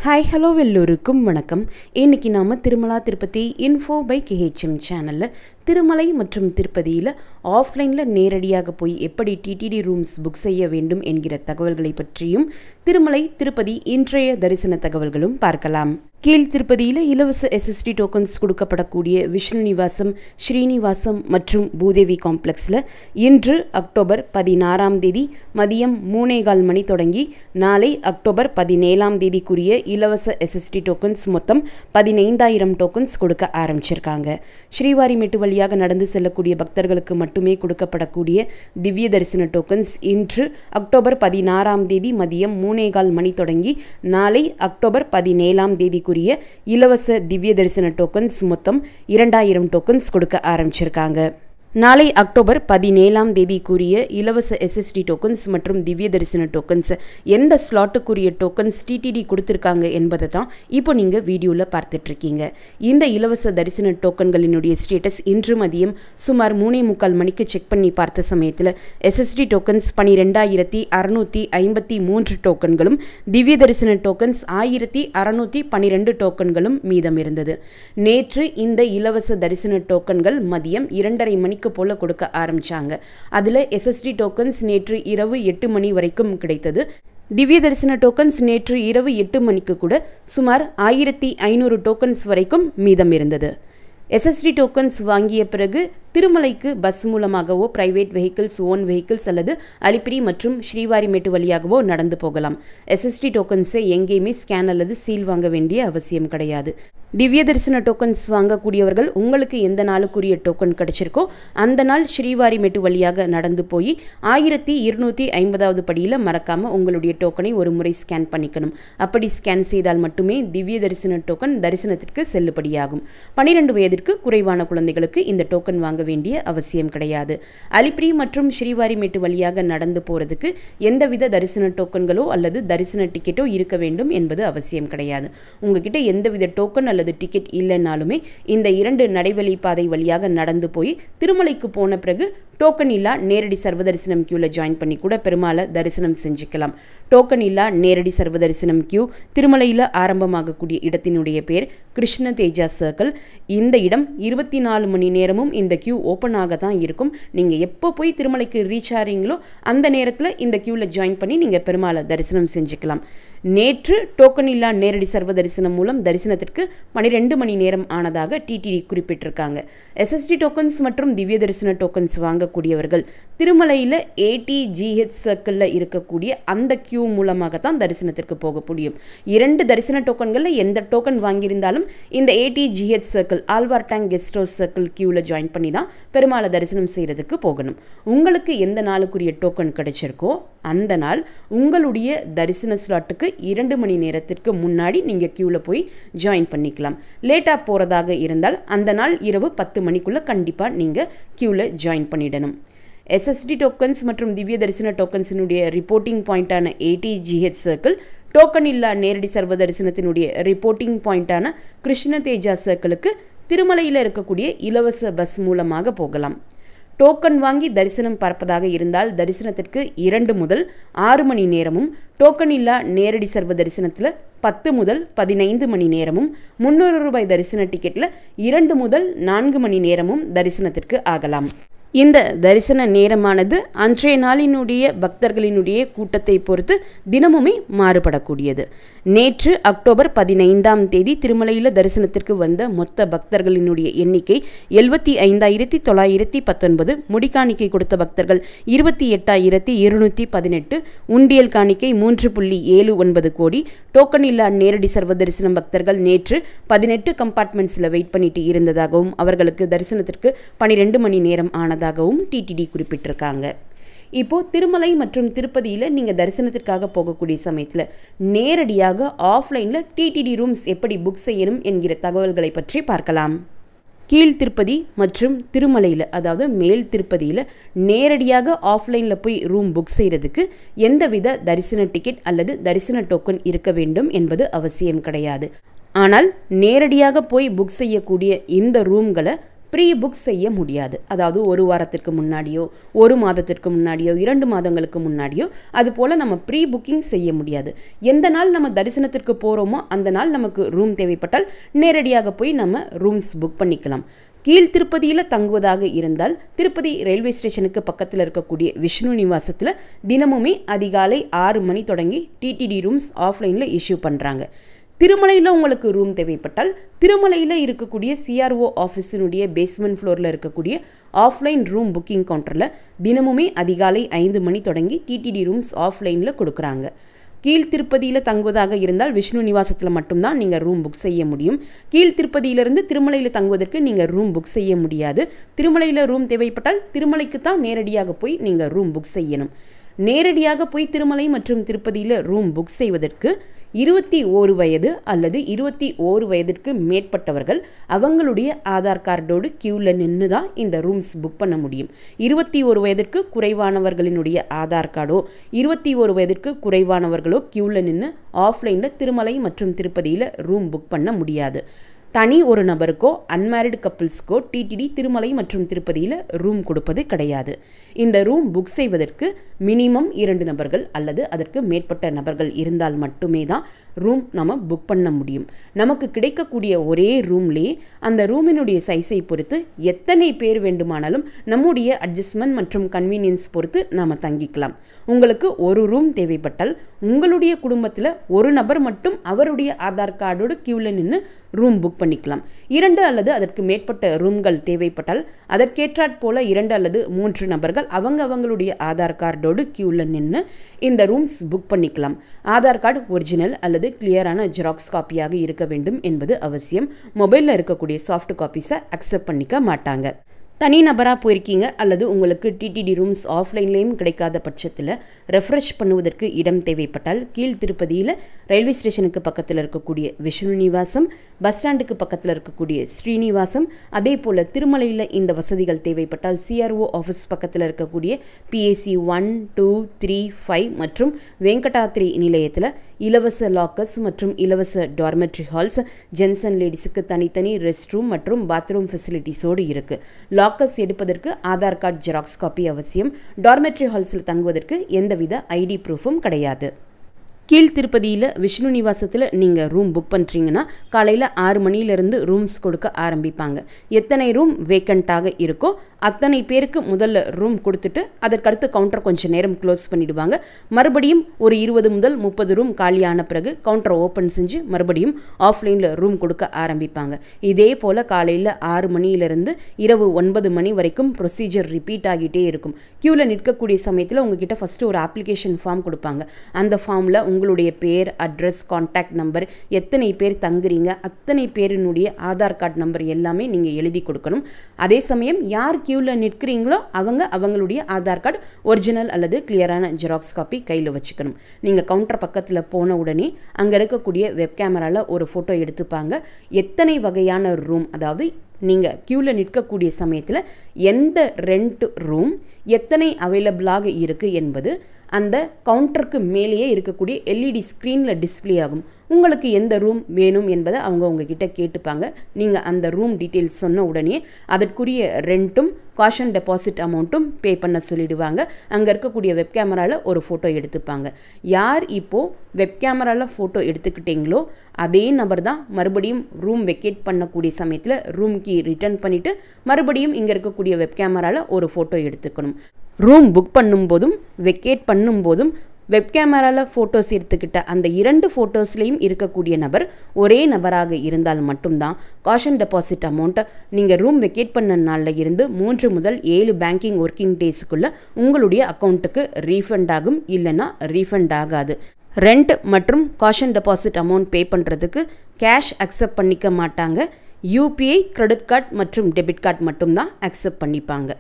Hi hello எல்லோருக்கும் வணக்கம். இன்றைக்கி நாம் Tirumala Tirupati info by KHM சேனலில் திருமலை மற்றும் திருப்பதியில் ஆஃப்லைனில் நேரடியாக போய் எப்படி டிடிடி ரூம்ஸ் புக் செய்ய வேண்டும் என்கிற தகவல்களை பற்றியும் திருமலை திருப்பதி இன்றைய தரிசன தகவல்களும் பார்க்கலாம். கீழ் திருப்பதியில் இலவச SST டோக்கன்ஸ் கொடுக்கப்படக்கூடிய விஷ்ணு நிவாசம், ஸ்ரீனிவாசம் மற்றும் பூதேவி காம்ப்ளெக்ஸில் இன்று அக்டோபர் 16 மதியம் 3:15 மணி தொடங்கி நாளை அக்டோபர் 17 இலவச SST டோக்கன்ஸ் மொத்தம் 15,000 டோக்கன்ஸ் கொடுக்க ஆரம்பிச்சிருக்காங்க. ஸ்ரீவாரிமேட்டு வழியாக நடந்து செல்லக்கூடிய பக்தர்களுக்கு மட்டுமே கொடுக்கப்படக்கூடிய திவ்ய தரிசன டோக்கன்ஸ் இன்று அக்டோபர் 16 மதியம் 3:15 மணி தொடங்கி நாளை அக்டோபர் 17 இலவச திவ்ய தரிசன டோக்கன்ஸ் மொத்தம் 2,000 டோக்கன்ஸ் கொடுக்க ஆரம்பிச்சிருக்காங்க. நாளை அக்டோபர் 17 கூறிய இலவச SST டோக்கன்ஸ் மற்றும் திவ்ய தரிசன டோக்கன்ஸ் எந்த ஸ்லாட்டுக்குரிய டோக்கன்ஸ் டிடிடி கொடுத்துருக்காங்க என்பதை தான் இப்போ நீங்கள் வீடியோவில் பார்த்துட்ருக்கீங்க. இந்த இலவச தரிசன டோக்கன்களினுடைய ஸ்டேட்டஸ் இன்று மதியம் சுமார் 3:45 மணிக்கு செக் பண்ணி பார்த்த சமயத்தில் SST டோக்கன்ஸ் 12,653 டோக்கன்களும் திவ்ய தரிசன டோக்கன்ஸ் 1,612 டோக்கன்களும் மீதம் இருந்தது. நேற்று இந்த இலவச தரிசன டோக்கன்கள் மதியம் 2:30 மணிக்கு போல கொடுக்க ஆரம்பிச்சாங்க. அதில் SST டோக்கன்ஸ் நேற்று இரவு 8 மணி வரைக்கும் கிடைத்தது. திவ்ய தரிசன டோக்கன்ஸ் நேற்று இரவு 8 மணிக்கு கூட சுமார் 1,500 டோக்கன்ஸ் வரைக்கும் மீதம் இருந்தது. SST டோக்கன்ஸ் வாங்கிய பிறகு திருமலைக்கு பஸ் மூலமாகவோ பிரைவேட் வெஹிக்கிள்ஸ், ஓன் வெஹிக்கிள்ஸ் அல்லது அலிப்பிரி மற்றும் ஸ்ரீவாரிமேட்டு வழியாகவோ நடந்து போகலாம். SST டோக்கன்ஸை எங்கேயுமே ஸ்கேன் அல்லது சீல் வாங்க வேண்டிய அவசியம் கிடையாது. திவ்ய தரிசன டோக்கன்ஸ் வாங்கக்கூடியவர்கள் உங்களுக்கு எந்த நாளுக்குரிய டோக்கன் கிடைச்சிருக்கோ அந்த நாள் ஸ்ரீவாரிமேட்டு வழியாக நடந்து போய் 1250வது படியில் மறக்காமல் உங்களுடைய டோக்கனை ஒரு முறை ஸ்கேன் பண்ணிக்கணும். அப்படி ஸ்கேன் செய்தால் மட்டுமே திவ்ய தரிசன டோக்கன் தரிசனத்திற்கு செல்லுபடியாகும். 12 வயதிற்கு குறைவான குழந்தைகளுக்கு இந்த டோக்கன் வாங்க வேண்டிய அவசியம் கிடையாது. அலிப்பிரி மற்றும் ஸ்ரீவாரிமேட்டு வழியாக நடந்து போகிறதுக்கு எந்தவித தரிசன டோக்கன்களோ அல்லது தரிசன டிக்கெட்டோ இருக்க வேண்டும் என்பது அவசியம் கிடையாது. உங்ககிட்ட எந்தவித டோக்கன் அல்லது டிக்கெட் இல்லைனாலுமே இந்த 2 நடைவழி பாதை வழியாக நடந்து போய் திருமலைக்கு போன பிறகு டோக்கன் இல்லா நேரடி சர்வதரிசனம் கியூவில் ஜாயின் பண்ணி கூட பெருமாளை தரிசனம் செஞ்சுக்கலாம். டோக்கன் இல்லா நேரடி சர்வதரிசனம் கியூ திருமலையில் ஆரம்பமாகக்கூடிய இடத்தினுடைய பேர் கிருஷ்ண தேஜா சர்க்கிள். இந்த இடம் 24 மணி நேரமும் இந்த கியூ ஓப்பனாக தான் இருக்கும். நீங்கள் எப்போ போய் திருமலைக்கு ரீச் ஆகிறீங்களோ அந்த நேரத்தில் இந்த கியூவில் ஜாயின் பண்ணி நீங்கள் பெருமாளை தரிசனம் செஞ்சுக்கலாம். நேற்று டோக்கன் இல்லா நேரடி சர்வ தரிசனம் மூலம் தரிசனத்திற்கு 12 மணி நேரம் ஆனதாக டிடிடி குறிப்பிட்டிருக்காங்க. SST டோக்கன்ஸ் மற்றும் திவ்ய தரிசன டோக்கன்ஸ் வாங்கக்கூடியவர்கள் திருமலையில் ATGH சர்க்கிளில் இருக்கக்கூடிய அந்த கியூ மூலமாக தான் தரிசனத்திற்கு போக முடியும். 2 தரிசன டோக்கன்களில் எந்த டோக்கன் வாங்கியிருந்தாலும் இந்த ATGH circle, Alwar tank guest house circle கியூவில் ஜாயின் பண்ணி தான் பெருமாளை தரிசனம் செய்கிறதுக்கு போகணும். உங்களுக்கு எந்த நாளுக்குரிய டோக்கன் கிடைச்சிருக்கோ அந்த நாள் உங்களுடைய தரிசன ஸ்லாட்டுக்கு 2 மணி நேரத்திற்கு முன்னாடி நீங்கள் கியூவில் போய் ஜாயின் பண்ணிக்கலாம். லேட்டாக போகிறதாக இருந்தால் அந்த நாள் இரவு 10 மணிக்குள்ளே கண்டிப்பாக நீங்கள் கியூவில் ஜாயின் பண்ணிடணும். SST டோக்கன்ஸ் மற்றும் திவ்ய தரிசன டோக்கன்ஸினுடைய ரிப்போர்ட்டிங் பாயிண்டான ATGH சர்க்கிள், டோக்கன் இல்லா நேரடி சர்வ தரிசனத்தினுடைய ரிப்போர்ட்டிங் பாயிண்டான கிருஷ்ண தேஜா சர்க்கிளுக்கு திருமலையில் இருக்கக்கூடிய இலவச பஸ் மூலமாக போகலாம். டோக்கன் வாங்கி தரிசனம் பார்ப்பதாக இருந்தால் தரிசனத்திற்கு 2 முதல் 6 மணி நேரமும், டோக்கன் இல்லா நேரடி சர்வ தரிசனத்தில் 10 முதல் 15 மணி நேரமும், 300 ரூபாய் தரிசன டிக்கெட்டில் 2 முதல் 4 மணி நேரமும் தரிசனத்திற்கு ஆகலாம். இந்த தரிசன நேரமானது அன்றைய நாளினுடைய பக்தர்களினுடைய கூட்டத்தை பொறுத்து தினமுமே மாறுபடக்கூடியது. நேற்று அக்டோபர் 15 திருமலையில் தரிசனத்திற்கு வந்த மொத்த பக்தர்களினுடைய எண்ணிக்கை 75,919. முடிக்காணிக்கை கொடுத்த பக்தர்கள் 28,218. உண்டியல் காணிக்கை 3.79 கோடி. டோக்கன் இல்லா நேரடி சர்வ தரிசனம் பக்தர்கள் நேற்று 18 கம்பார்ட்மெண்ட்ஸில் வெயிட் பண்ணிட்டு இருந்ததாகவும் அவர்களுக்கு தரிசனத்திற்கு 12 மணி நேரம் ஆனதாகவும் டிடிடி குறிப்பிட்டிருக்காங்க. இப்போது திருமலை மற்றும் திருப்பதியில் நீங்கள் தரிசனத்திற்காக போகக்கூடிய சமயத்தில் நேரடியாக ஆஃப்லைனில் டிடிடி ரூம்ஸ் எப்படி புக் செய்யணும் என்கிற தகவல்களை பற்றி பார்க்கலாம். கீழ் திருப்பதி மற்றும் திருமலையில், அதாவது மேல் திருப்பதியில் நேரடியாக ஆஃப்லைனில் போய் ரூம் புக் செய்கிறதுக்கு எந்தவித தரிசன டிக்கெட் அல்லது தரிசன டோக்கன் இருக்க வேண்டும் என்பது அவசியம் கிடையாது. ஆனால் நேரடியாக போய் புக் செய்யக்கூடிய இந்த ரூம்களை ப்ரீ புக் செய்ய முடியாது. அதாவது ஒரு வாரத்திற்கு முன்னாடியோ, ஒரு மாதத்திற்கு முன்னாடியோ, 2 மாதங்களுக்கு முன்னாடியோ அதுபோல் நம்ம ப்ரீ புக்கிங் செய்ய முடியாது. எந்த நாள் நம்ம தரிசனத்திற்கு போகிறோமோ அந்த நாள் நமக்கு ரூம் தேவைப்பட்டால் நேரடியாக போய் நம்ம ரூம்ஸ் புக் பண்ணிக்கலாம். கீழ் திருப்பதியில் தங்குவதாக இருந்தால் திருப்பதி ரயில்வே ஸ்டேஷனுக்கு பக்கத்தில் இருக்கக்கூடிய விஷ்ணு நிவாசத்தில் தினமுமே அதிகாலை 6 மணி தொடங்கி டிடிடி ரூம்ஸ் ஆஃப்லைனில் இஷ்யூ பண்ணுறாங்க. திருமலையில் உங்களுக்கு ரூம் தேவைப்பட்டால் திருமலையில் இருக்கக்கூடிய சிஆர்ஓ ஆஃபீஸினுடைய பேஸ்மெண்ட் ஃப்ளோரில் இருக்கக்கூடிய ஆஃப்லைன் ரூம் புக்கிங் கவுண்டரில் தினமுமே அதிகாலை 5 மணி தொடங்கி டிடிடி ரூம்ஸ் ஆஃப்லைனில் கொடுக்குறாங்க. கீழ் திருப்பதியில் தங்குவதாக இருந்தால் விஷ்ணு நிவாசத்தில் மட்டும்தான் நீங்கள் ரூம் புக் செய்ய முடியும். கீழ் திருப்பதியிலிருந்து திருமலையில் தங்குவதற்கு நீங்கள் ரூம் புக் செய்ய முடியாது. திருமலையில் ரூம் தேவைப்பட்டால் திருமலைக்கு தான் நேரடியாக போய் நீங்கள் ரூம் புக் செய்யணும். நேரடியாக போய் திருமலை மற்றும் திருப்பதியில் ரூம் புக் செய்வதற்கு 21 வயது அல்லது 21 வயதிற்கு மேற்பட்டவர்கள் அவங்களுடைய ஆதார் கார்டோடு கியூவில் நின்று தான் இந்த ரூம்ஸ் புக் பண்ண முடியும். 21 வயதிற்கு குறைவானவர்களினுடைய ஆதார் கார்டோ 21 வயதிற்கு குறைவானவர்களோ கியூவில் நின்று ஆஃப்லைனில் திருமலை மற்றும் திருப்பதியில் ரூம் புக் பண்ண முடியாது. தனி ஒரு நபருக்கோ அன்மேரிடு கப்பிள்ஸ்க்கோ டிடிடி திருமலை மற்றும் திருப்பதியில் ரூம் கொடுப்பது கிடையாது. இந்த ரூம் புக் செய்வதற்கு மினிமம் 2 நபர்கள் அல்லது அதற்கு மேற்பட்ட நபர்கள் இருந்தால் மட்டுமே தான் ரூம் நம்ம புக் பண்ண முடியும். நமக்கு கிடைக்கக்கூடிய ஒரே ரூம்லேயே அந்த ரூமினுடைய சைஸை பொறுத்து எத்தனை பேர் வேண்டுமானாலும் நம்முடைய அட்ஜஸ்ட்மெண்ட் மற்றும் கன்வீனியன்ஸ் பொறுத்து நாம் தங்கிக்கலாம். உங்களுக்கு ஒரு ரூம் தேவைப்பட்டால் உங்களுடைய குடும்பத்தில் ஒரு நபர் மட்டும் அவருடைய ஆதார் கார்டோடு கியூவில் நின்று ரூம் புக் பண்ணிக்கலாம். 2 அல்லது அதற்கு மேற்பட்ட ரூம்கள் தேவைப்பட்டால் அதற்கேற்றாற் போல 2 அல்லது 3 நபர்கள் அவங்களுடைய ஆதார் கார்டோடு கியூவில் நின்று இந்த ரூம்ஸ் புக் பண்ணிக்கலாம். ஆதார் கார்டு ஒரிஜினல் அல்லது கிளியரான ஜெராக்ஸ் காப்பியாக இருக்க வேண்டும் என்பது அவசியம். மொபைலில் இருக்கக்கூடிய சாஃப்ட் காப்பீஸை அக்செப்ட் பண்ணிக்க மாட்டாங்க. தனிநபராக போயிருக்கீங்க அல்லது உங்களுக்கு டிடிடி ரூம்ஸ் ஆஃப்லைன்லேயும் கிடைக்காத பட்சத்தில் ரெஃப்ரெஷ் பண்ணுவதற்கு இடம் தேவைப்பட்டால் கீழ் திருப்பதியில் ரயில்வே ஸ்டேஷனுக்கு பக்கத்தில் இருக்கக்கூடிய விஷ்ணு நிவாசம், பஸ் ஸ்டாண்டுக்கு பக்கத்தில் இருக்கக்கூடிய ஸ்ரீனிவாசம், அதே போல் திருமலையில் இந்த வசதிகள் தேவைப்பட்டால் சிஆர்ஓ ஆஃபீஸ் பக்கத்தில் இருக்கக்கூடிய பிஏசி 1, 2, 3, 5 மற்றும் வெங்கடாத்ரி நிலையத்தில் இலவச லாக்கர்ஸ் மற்றும் இலவச டார்மெட்ரி ஹால்ஸ், ஜென்ஸ் அண்ட் லேடிஸுக்கு தனித்தனி ரெஸ்ட் ரூம் மற்றும் பாத்ரூம் ஃபெசிலிட்டிஸோடு இருக்குது. லாக்கர்ஸ் எடுப்பதற்கு ஆதார் கார்டு ஜெராக்ஸ் காப்பி அவசியம். டார்மெட்ரி ஹால்ஸில் தங்குவதற்கு எந்தவித ஐடி ப்ரூஃபும் கிடையாது. கீழ் திருப்பதியில் விஷ்ணு நிவாசத்தில் நீங்கள் ரூம் புக் பண்ணுறீங்கன்னா காலையில் 6 மணியிலிருந்து ரூம்ஸ் கொடுக்க ஆரம்பிப்பாங்க. எத்தனை ரூம் வேக்கண்ட்டாக இருக்கோ அத்தனை பேருக்கு முதல்ல ரூம் கொடுத்துட்டு அதற்கடுத்து கவுண்டர் கொஞ்சம் நேரம் க்ளோஸ் பண்ணிவிடுவாங்க. மறுபடியும் ஒரு 20 முதல் 30 ரூம் காலியான பிறகு கவுண்டரை ஓப்பன் செஞ்சு மறுபடியும் ஆஃப்லைனில் ரூம் கொடுக்க ஆரம்பிப்பாங்க. இதே போல் காலையில் 6 மணியிலிருந்து இரவு 9 மணி வரைக்கும் ப்ரொசீஜர் ரிப்பீட் ஆகிட்டே இருக்கும். க்யூவில் நிற்கக்கூடிய சமயத்தில் உங்ககிட்ட ஃபஸ்ட்டு ஒரு அப்ளிகேஷன் ஃபார்ம் கொடுப்பாங்க. அந்த ஃபார்மில் உங்களுடைய பேர், அட்ரஸ், கான்டாக்ட் நம்பர், எத்தனை பேர் தங்குறீங்க, அத்தனை பேரினுடைய ஆதார் கார்டு நம்பர் எல்லாமே நீங்கள் எழுதி கொடுக்கணும். அதே சமயம் யார் கியூவில் நிற்கிறீங்களோ அவங்களுடைய ஆதார் கார்டு ஒரிஜினல் அல்லது கிளியரான ஜெராக்ஸ் காப்பி கையில் வச்சுக்கணும். நீங்கள் கவுண்டர் பக்கத்தில் போன உடனே அங்கே இருக்கக்கூடிய வெப் கேமராவில் ஒரு ஃபோட்டோ எடுத்துப்பாங்க. எத்தனை வகையான ரூம், அதாவது நீங்கள் க்யூவில் நிற்கக்கூடிய சமயத்தில் எந்த ரெண்ட் ரூம் எத்தனை அவைலபிளாக இருக்குது என்பது அந்த கவுண்டருக்கு மேலேயே இருக்கக்கூடிய எல்இடி ஸ்க்ரீனில் டிஸ்பிளே ஆகும். உங்களுக்கு எந்த ரூம் வேணும் என்பதை அவங்க உங்ககிட்ட கேட்டுப்பாங்க. நீங்கள் அந்த ரூம் டீட்டெயில்ஸ் சொன்ன உடனே அதற்குரிய ரெண்ட்டும் காஷன் டெபாசிட் அமௌண்ட்டும் பே பண்ண சொல்லிடுவாங்க. அங்கே இருக்கக்கூடிய வெப் கேமராவில் ஒரு ஃபோட்டோ எடுத்துப்பாங்க. யார் இப்போது வெப் கேமராவில் ஃபோட்டோ எடுத்துக்கிட்டீங்களோ அதே நபர் தான் மறுபடியும் ரூம் வெக்கேட் பண்ணக்கூடிய சமயத்தில் ரூம் கீ ரிட்டர்ன் பண்ணிவிட்டு மறுபடியும் இங்கே இருக்கக்கூடிய வெப் கேமராவில் ஒரு ஃபோட்டோ எடுத்துக்கணும். ரூம் புக் பண்ணும்போதும் வெக்கேட் பண்ணும்போதும் வெப் கேமராவில் ஃபோட்டோஸ் எடுத்துக்கிட்ட அந்த 2 ஃபோட்டோஸ்லேயும் இருக்கக்கூடிய நபர் ஒரே நபராக இருந்தால் மட்டும்தான் காஷன் டெபாசிட் அமௌண்ட்டை நீங்கள் ரூம் வெக்கேட் பண்ண நாளில் இருந்து 3 முதல் 7 பேங்கிங் ஒர்க்கிங் டேஸுக்குள்ளே உங்களுடைய அக்கௌண்ட்டுக்கு ரீஃபண்ட் ஆகும், இல்லைன்னா ரீஃபண்ட் ஆகாது. ரெண்ட் மற்றும் காஷன் டெபாசிட் அமௌண்ட் பே பண்ணுறதுக்கு கேஷ் அக்செப்ட் பண்ணிக்க மாட்டாங்க. யூபிஐ, கிரெடிட் கார்டு மற்றும் டெபிட் கார்டு மட்டும்தான் அக்செப்ட் பண்ணிப்பாங்க.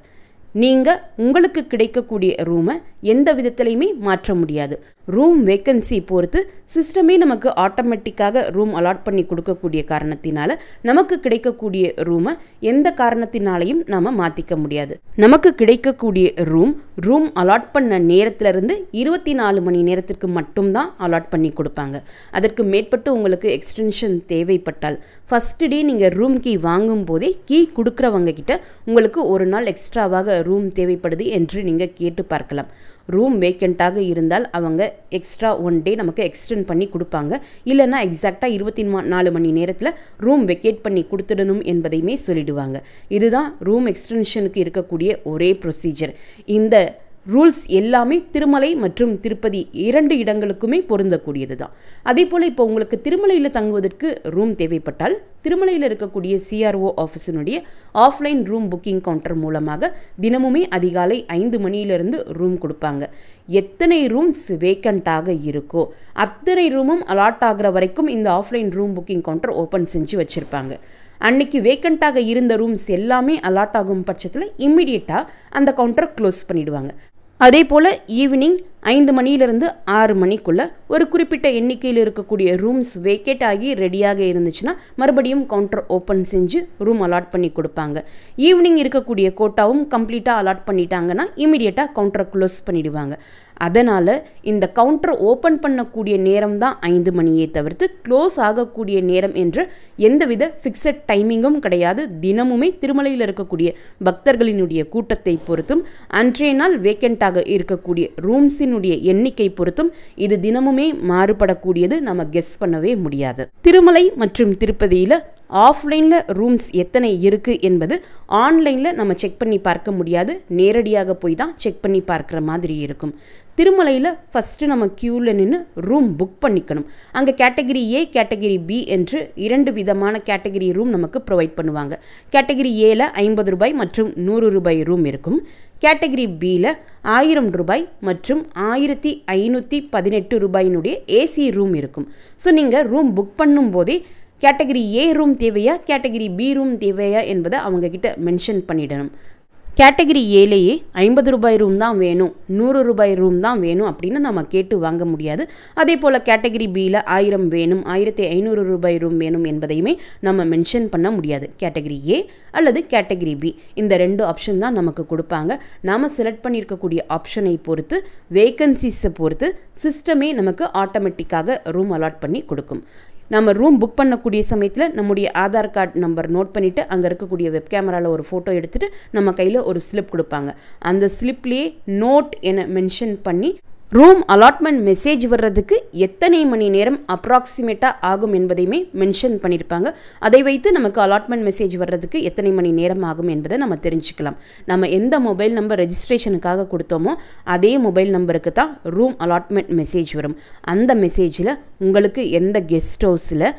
நீங்கள் உங்களுக்கு கிடைக்கக்கூடிய ரூமை எந்த விதத்துலையுமே மாற்ற முடியாது. ரூம் வேக்கன்சி பொறுத்து சிஸ்டமே நமக்கு ஆட்டோமேட்டிக்காக ரூம் அலாட் பண்ணி கொடுக்கக்கூடிய காரணத்தினால நமக்கு கிடைக்கக்கூடிய ரூமை எந்த காரணத்தினாலையும் நாம் மாற்றிக்க முடியாது. நமக்கு கிடைக்கக்கூடிய ரூம் அலாட் பண்ண நேரத்திலிருந்து 24 மணி நேரத்திற்கு மட்டும்தான் அலாட் பண்ணி கொடுப்பாங்க. அதற்கு மேற்பட்டு உங்களுக்கு எக்ஸ்டென்ஷன் தேவைப்பட்டால் ஃபஸ்ட் டே நீங்கள் ரூம் கீ வாங்கும் போதே கீ கொடுக்குறவங்க கிட்ட உங்களுக்கு ஒரு நாள் எக்ஸ்ட்ராவாக ரூம் தேவைப்படுது என்று நீங்கள் கேட்டு பார்க்கலாம். ரூம் வேக்கண்ட்டாக இருந்தால் அவங்க எக்ஸ்ட்ரா 1 டே நமக்கு எக்ஸ்டெண்ட் பண்ணி கொடுப்பாங்க. இல்லைன்னா எக்ஸாக்டாக 24 மணி நேரத்தில் ரூம் வெக்கேட் பண்ணி கொடுத்துடணும் என்பதையுமே சொல்லிடுவாங்க. இதுதான் ரூம் எக்ஸ்டென்ஷனுக்கு இருக்கக்கூடிய ஒரே ப்ரொசீஜர். இந்த ரூல்ஸ் எல்லாமே திருமலை மற்றும் திருப்பதி 2 இடங்களுக்குமே பொருந்தக்கூடியது தான். அதே போல் இப்போ உங்களுக்கு திருமலையில் தங்குவதற்கு ரூம் தேவைப்பட்டால் திருமலையில் இருக்கக்கூடிய CRO ஆஃபீஸினுடைய ஆஃப்லைன் ரூம் புக்கிங் கவுண்டர் மூலமாக தினமுமே அதிகாலை 5 மணியிலிருந்து ரூம் கொடுப்பாங்க. எத்தனை ரூம்ஸ் வேக்கண்ட்டாக இருக்கோ அத்தனை ரூமும் அலாட் ஆகிற வரைக்கும் இந்த offline room booking counter open செஞ்சு வச்சுருப்பாங்க. அன்னைக்கு வேக்கண்ட்டாக இருந்த ரூம்ஸ் எல்லாமே அலாட் ஆகும் பட்சத்தில் இம்மிடியட்டாக அந்த கவுண்டர் க்ளோஸ் பண்ணிவிடுவாங்க. அதே போல் ஈவினிங் 5 மணியிலிருந்து 6 மணிக்குள்ளே ஒரு குறிப்பிட்ட எண்ணிக்கையில் இருக்கக்கூடிய ரூம்ஸ் வேக்கேட் ஆகி ரெடியாக இருந்துச்சுன்னா மறுபடியும் கவுண்டர் ஓப்பன் செஞ்சு ரூம் அலாட் பண்ணி கொடுப்பாங்க. ஈவினிங் இருக்கக்கூடிய கோட்டாவும் கம்ப்ளீட்டாக அலாட் பண்ணிட்டாங்கன்னா இமீடியட்டாக கவுண்டரை க்ளோஸ் பண்ணிடுவாங்க. அதனால் இந்த கவுண்டர் ஓப்பன் பண்ணக்கூடிய நேரம் தான் 5 மணியே தவிர்த்து க்ளோஸ் ஆகக்கூடிய நேரம் என்று எந்தவித ஃபிக்ஸட் டைமிங்கும் கிடையாது. தினமுமே திருமலையில் இருக்கக்கூடிய பக்தர்களினுடைய கூட்டத்தை பொறுத்தும் அன்றைய நாள் வேக்கண்ட்டாக இருக்கக்கூடிய ரூம்ஸினுடைய எண்ணிக்கை பொறுத்தும் இது தினமுமே மாறுபடக்கூடியது. நம்ம கெஸ் பண்ணவே முடியாது. திருமலை மற்றும் திருப்பதியில் ஆஃப்லைனில் ரூம்ஸ் எத்தனை இருக்குது என்பது ஆன்லைனில் நம்ம செக் பண்ணி பார்க்க முடியாது. நேரடியாக போய் தான் செக் பண்ணி பார்க்குற மாதிரி இருக்கும். திருமலையில் ஃபஸ்ட்டு நம்ம க்யூவில் நின்று ரூம் புக் பண்ணிக்கணும். அங்கே கேட்டகிரி A கேட்டகிரி B என்று 2 விதமான கேட்டகிரி ரூம் நமக்கு ப்ரொவைட் பண்ணுவாங்க. கேட்டகிரி Aல 50 ரூபாய் மற்றும் 100 ரூபாய் ரூம் இருக்கும். கேட்டகிரி Bல 1000 ரூபாய் மற்றும் 1518 ரூபாயினுடைய AC ரூம் இருக்கும். ஸோ நீங்கள் ரூம் புக் பண்ணும் போதே கேட்டகிரி A ரூம் தேவையா கேட்டகிரி B ரூம் தேவையா என்பதை அவங்கக்கிட்ட மென்ஷன் பண்ணிடணும். கேட்டகிரி ஏலேயே 50 ரூபாய் ரூம் தான் வேணும், 100 ரூபாய் ரூம் தான் வேணும் அப்படின்னு நம்ம கேட்டு வாங்க முடியாது. அதே போல் கேட்டகிரி Bயில் 1000 வேணும், 1500 ரூபாய் ரூம் வேணும் என்பதையுமே நம்ம மென்ஷன் பண்ண முடியாது. கேட்டகிரி A அல்லது கேட்டகிரி B இந்த 2 ஆப்ஷன் தான் நமக்கு கொடுப்பாங்க. நாம் செலக்ட் பண்ணியிருக்கக்கூடிய ஆப்ஷனை பொறுத்து வேக்கன்சிஸை பொறுத்து சிஸ்டமே நமக்கு ஆட்டோமேட்டிக்காக ரூம் அலாட் பண்ணி கொடுக்கும். நம்ம ரூம் புக் பண்ணக்கூடிய சமயத்தில் நம்முடைய ஆதார் கார்டு நம்பர் நோட் பண்ணிவிட்டு அங்கே இருக்கக்கூடிய வெப் கேமராவில் ஒரு ஃபோட்டோ எடுத்துகிட்டு நம்ம கையில் ஒரு ஸ்லிப் கொடுப்பாங்க. அந்த ஸ்லிப்லேயே நோட் என மென்ஷன் பண்ணி ரூம் அலாட்மெண்ட் மெசேஜ் வர்றதுக்கு எத்தனை மணி நேரம் அப்ராக்சிமேட்டாக ஆகும் என்பதையுமே மென்ஷன் பண்ணியிருப்பாங்க. அதை வைத்து நமக்கு அலாட்மெண்ட் மெசேஜ் வர்றதுக்கு எத்தனை மணி நேரம் ஆகும் என்பதை நம்ம தெரிஞ்சுக்கலாம். நம்ம எந்த மொபைல் நம்பர் ரெஜிஸ்ட்ரேஷனுக்காக கொடுத்தோமோ அதே மொபைல் நம்பருக்கு தான் ரூம் அலாட்மெண்ட் மெசேஜ் வரும். அந்த மெசேஜில் உங்களுக்கு எந்த கெஸ்ட் ஹவுஸில்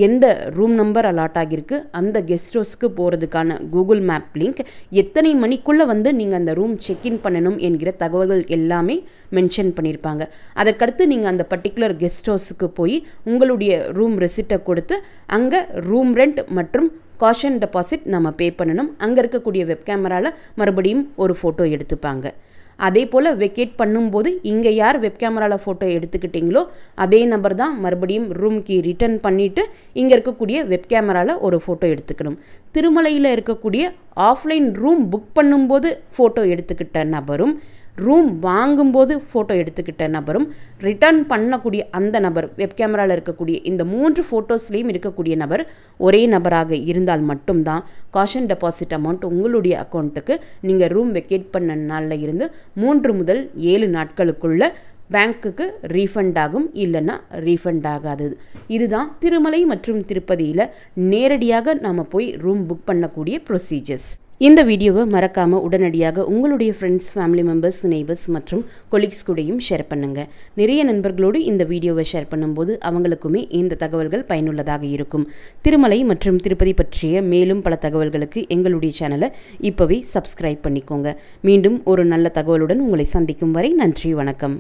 எந்த ரூம் நம்பர் அலாட் ஆகியிருக்கு, அந்த கெஸ்ட் ஹவுஸ்க்கு போகிறதுக்கான கூகுள் மேப் லிங்க், எத்தனை மணிக்குள்ளே வந்து நீங்கள் அந்த ரூம் செக்இன் பண்ணணும் என்கிற தகவல்கள் எல்லாமே மென்ஷன் பண்ணியிருப்பாங்க. அதற்கடுத்து நீங்கள் அந்த பர்டிகுலர் கெஸ்ட் ஹவுஸுக்கு போய் உங்களுடைய ரூம் ரெசிப்டை கொடுத்து அங்கே ரூம் ரெண்ட் மற்றும் காஷன் டெபாசிட் நம்ம பே பண்ணணும். அங்கே இருக்கக்கூடிய வெப் கேமராவில் மறுபடியும் ஒரு ஃபோட்டோ எடுத்துப்பாங்க. அதே போல் வெக்கேட் பண்ணும்போது இங்கே யார் வெப் கேமராவில் ஃபோட்டோ எடுத்துக்கிட்டிங்களோ அதே நம்பர் தான் மறுபடியும் ரூம்க்கு ரிட்டர்ன் பண்ணிவிட்டு இங்கே இருக்கக்கூடிய வெப் கேமராவில் ஒரு ஃபோட்டோ எடுத்துக்கணும். திருமலையில் இருக்கக்கூடிய ஆஃப்லைன் ரூம் புக் பண்ணும்போது ஃபோட்டோ எடுத்துக்கிட்ட நபரும் ரூம் வாங்கும்போது ஃபோட்டோ எடுத்துக்கிட்ட நபரும் ரிட்டர்ன் பண்ணக்கூடிய அந்த நபர் வெப் கேமராவில் இருக்கக்கூடிய இந்த 3 ஃபோட்டோஸ்லேயும் இருக்கக்கூடிய நபர் ஒரே நபராக இருந்தால் மட்டும்தான் காஷன் டெபாசிட் அமௌண்ட் உங்களுடைய அக்கௌண்ட்டுக்கு நீங்கள் ரூம் வெக்கேட் பண்ண நாளில் இருந்து 3 முதல் 7 நாட்களுக்குள்ள பேங்க்குக்கு ரீஃபண்ட் ஆகும். இல்லைன்னா ரீஃபண்ட் ஆகாது. இதுதான் திருமலை மற்றும் திருப்பதியில் நேரடியாக நாம் போய் ரூம் புக் பண்ணக்கூடிய ப்ரொசீஜர்ஸ். இந்த வீடியோவை மறக்காமல் உடனடியாக உங்களுடைய ஃப்ரெண்ட்ஸ், ஃபேமிலி மெம்பர்ஸ், நெய்பர்ஸ் மற்றும் கொலீக்ஸ் கூடயும் ஷேர் பண்ணுங்கள். நிறைய நண்பர்களோடு இந்த வீடியோவை ஷேர் பண்ணும்போது அவங்களுக்குமே இந்த தகவல்கள் பயனுள்ளதாக இருக்கும். திருமலை மற்றும் திருப்பதி பற்றிய மேலும் பல தகவல்களுக்கு எங்களுடைய சேனலை இப்போவே சப்ஸ்கிரைப் பண்ணிக்கோங்க. மீண்டும் ஒரு நல்ல தகவலுடன் உங்களை சந்திக்கும் வரை நன்றி, வணக்கம்.